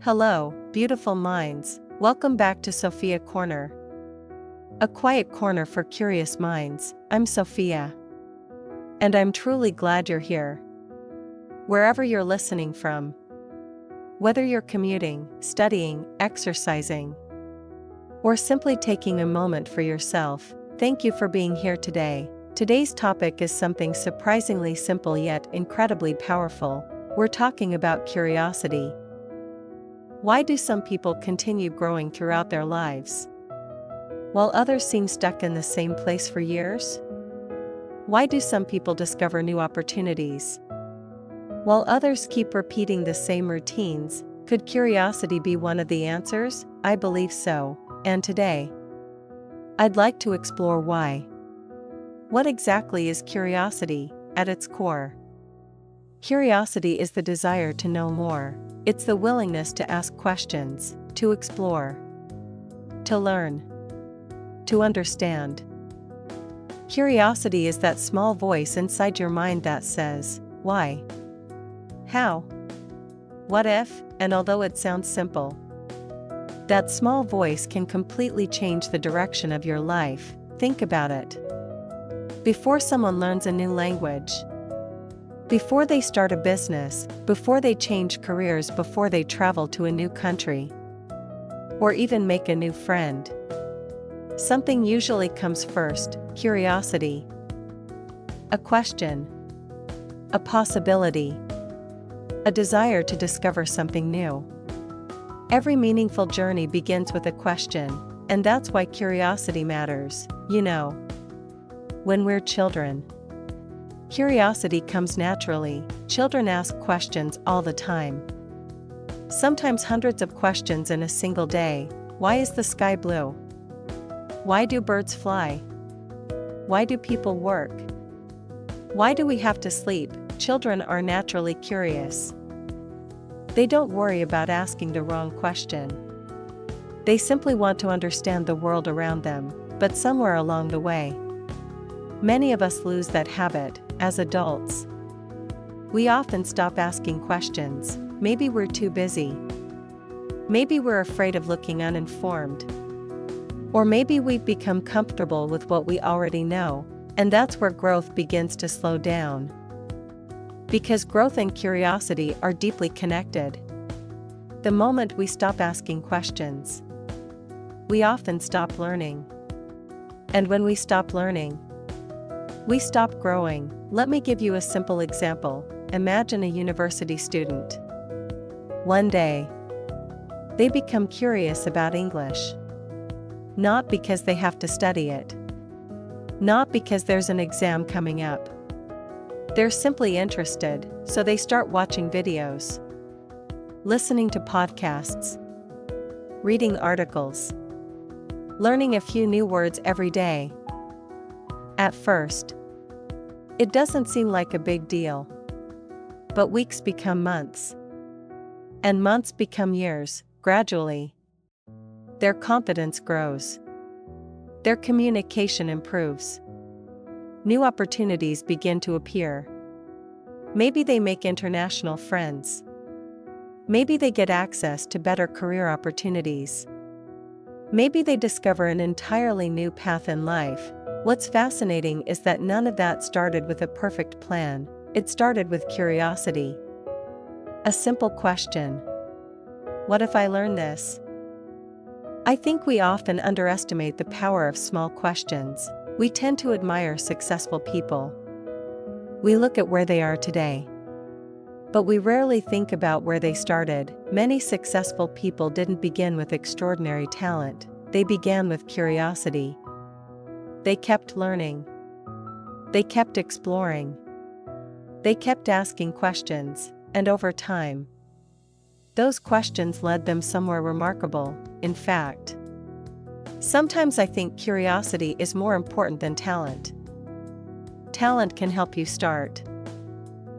Hello, beautiful minds. Welcome back to Sophia Corner, a quiet corner for curious minds. I'm Sophia, and I'm truly glad you're here. Wherever you're listening from, whether you're commuting, studying, exercising, or simply taking a moment for yourself, thank you for being here today. Today's topic is something surprisingly simple yet incredibly powerful. We're talking about curiosity. Why do some people continue growing throughout their lives, while others seem stuck in the same place for years? Why do some people discover new opportunities, while others keep repeating the same routines? Could curiosity be one of the answers? I believe so, and today, I'd like to explore why. What exactly is curiosity, at its core? Curiosity is the desire to know more. It's the willingness to ask questions, to explore, to learn, to understand. Curiosity is that small voice inside your mind that says, why? How? What if? And although it sounds simple, that small voice can completely change the direction of your life. Think about it. Before someone learns a new language, before they start a business, before they change careers, before they travel to a new country, or even make a new friend, something usually comes first: curiosity. A question, a possibility, a desire to discover something new. Every meaningful journey begins with a question, and that's why curiosity matters. When we're children, curiosity comes naturally. Children ask questions all the time. Sometimes hundreds of questions in a single day. Why is the sky blue? Why do birds fly? Why do people work? Why do we have to sleep? Children are naturally curious. They don't worry about asking the wrong question. They simply want to understand the world around them, but somewhere along the way, many of us lose that habit. As adults, we often stop asking questions. Maybe we're too busy. Maybe we're afraid of looking uninformed. Or maybe we've become comfortable with what we already know, and that's where growth begins to slow down. Because growth and curiosity are deeply connected. The moment we stop asking questions, we often stop learning. And when we stop learning, we stop growing. Let me give you a simple example. Imagine a university student. One day, they become curious about English. Not because they have to study it. Not because there's an exam coming up. They're simply interested, so they start watching videos, listening to podcasts, reading articles, learning a few new words every day. At first, it doesn't seem like a big deal. But weeks become months. And months become years. Gradually, their confidence grows. Their communication improves. New opportunities begin to appear. Maybe they make international friends. Maybe they get access to better career opportunities. Maybe they discover an entirely new path in life. What's fascinating is that none of that started with a perfect plan. It started with curiosity. A simple question. What if I learn this? I think we often underestimate the power of small questions. We tend to admire successful people. We look at where they are today. But we rarely think about where they started. Many successful people didn't begin with extraordinary talent. They began with curiosity. They kept learning. They kept exploring. They kept asking questions, and over time, those questions led them somewhere remarkable. In fact, sometimes I think curiosity is more important than talent. Talent can help you start,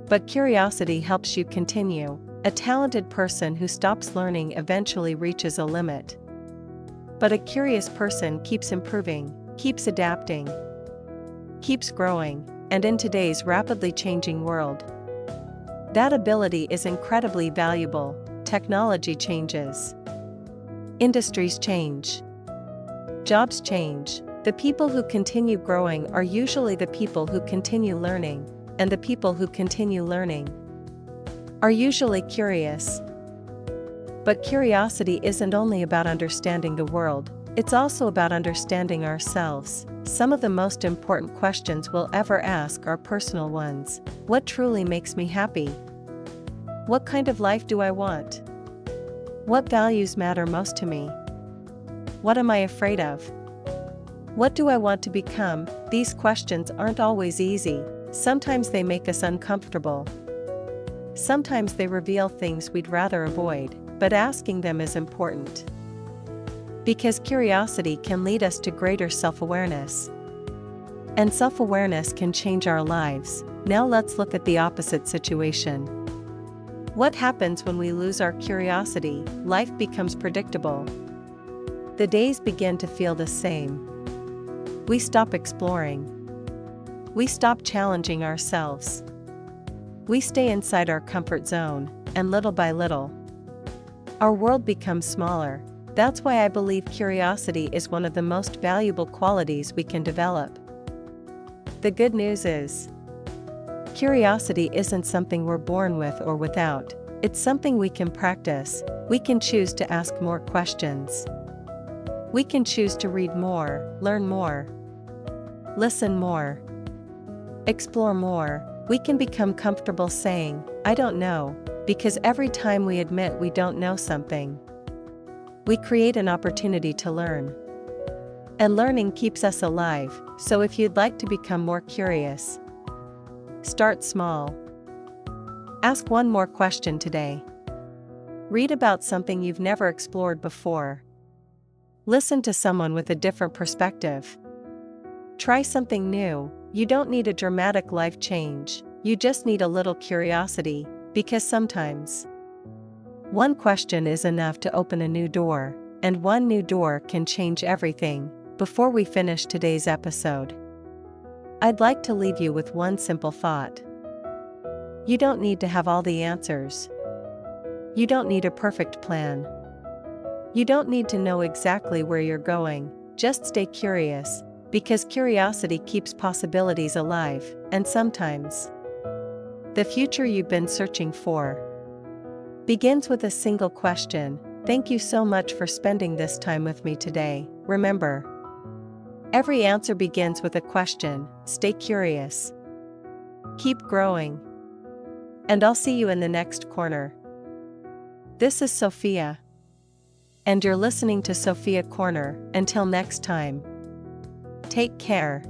but curiosity helps you continue. A talented person who stops learning eventually reaches a limit. But a curious person keeps improving, keeps adapting, keeps growing, and in today's rapidly changing world, that ability is incredibly valuable. Technology changes. Industries change. Jobs change. The people who continue growing are usually the people who continue learning, and the people who continue learning are usually curious. But curiosity isn't only about understanding the world, it's also about understanding ourselves. Some of the most important questions we'll ever ask are personal ones. What truly makes me happy? What kind of life do I want? What values matter most to me? What am I afraid of? What do I want to become? These questions aren't always easy. Sometimes they make us uncomfortable. Sometimes they reveal things we'd rather avoid, but asking them is important. Because curiosity can lead us to greater self-awareness. And self-awareness can change our lives. Now let's look at the opposite situation. What happens when we lose our curiosity? Life becomes predictable. The days begin to feel the same. We stop exploring. We stop challenging ourselves. We stay inside our comfort zone, and little by little, our world becomes smaller. That's why I believe curiosity is one of the most valuable qualities we can develop. The good news is, curiosity isn't something we're born with or without. It's something we can practice. We can choose to ask more questions. We can choose to read more, learn more, listen more, explore more. We can become comfortable saying, I don't know, because every time we admit we don't know something, we create an opportunity to learn. And learning keeps us alive, so if you'd like to become more curious, start small. Ask one more question today. Read about something you've never explored before. Listen to someone with a different perspective. Try something new. You don't need a dramatic life change, you just need a little curiosity, because sometimes one question is enough to open a new door, and one new door can change everything. Before we finish today's episode, I'd like to leave you with one simple thought. You don't need to have all the answers. You don't need a perfect plan. You don't need to know exactly where you're going, just stay curious. Because curiosity keeps possibilities alive, and sometimes the future you've been searching for begins with a single question. Thank you so much for spending this time with me today. Remember, every answer begins with a question. Stay curious. Keep growing. And I'll see you in the next corner. This is Sophia. And you're listening to Sophia Corner. Until next time. Take care.